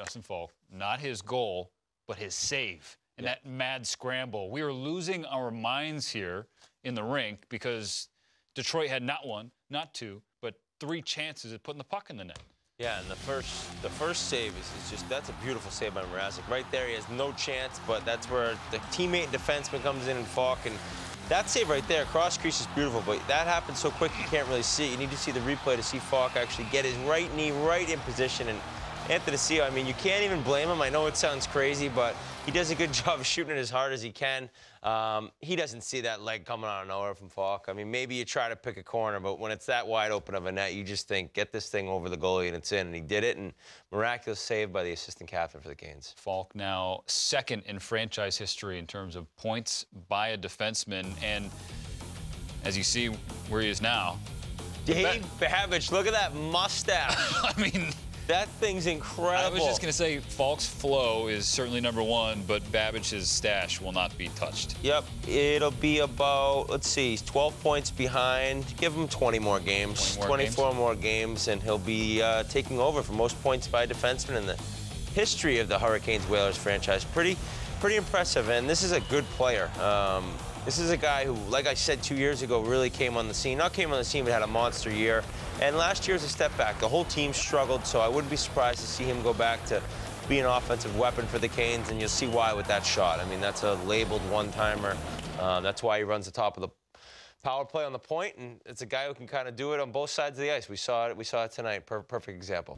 Dustin Faulk, not his goal, but his save and that mad scramble. We were losing our minds here in the rink because Detroit had not one, not two, but 3 chances at putting the puck in the net. Yeah, and the first save is just, that's a beautiful save by Mrazek. Right there, he has no chance, but that's where the teammate defenseman comes in and Faulk, and that save right there, cross crease is beautiful, but that happens so quick you can't really see it. You need to see the replay to see Faulk actually get his right knee right in position. And AnthonyCio, I mean, you can't even blame him. I know it sounds crazy, but he does a good job of shooting it as hard as he can. He doesn't see that leg coming out of nowhere from Faulk. I mean, maybe you try to pick a corner, but when it's that wide open of a net, you just think, get this thing over the goalie, and it's in. And he did it, and miraculous save by the assistant captain for the Canes. Faulk now second in franchise history in terms of points by a defenseman. And as you see where he is now, Dave Babbage, look at that mustache. I mean, that thing's incredible. I was just going to say Faulk's flow is certainly #1, but Babbage's stash will not be touched. Yep. It'll be about, let's see, he's 12 points behind. Give him 20 more games, 24 more games, and he'll be taking over for most points by a defenseman in the history of the Hurricanes-Whalers franchise. Pretty impressive, and this is a good player. This is a guy who, like I said 2 years ago, really came on the scene. Not came on the scene, but had a monster year. And last year's a step back. The whole team struggled, so I wouldn't be surprised to see him go back to be an offensive weapon for the Canes, and you'll see why with that shot. I mean, that's a labeled one-timer. That's why he runs the top of the power play on the point, and it's a guy who can kind of do it on both sides of the ice. We saw it tonight. Perfect example.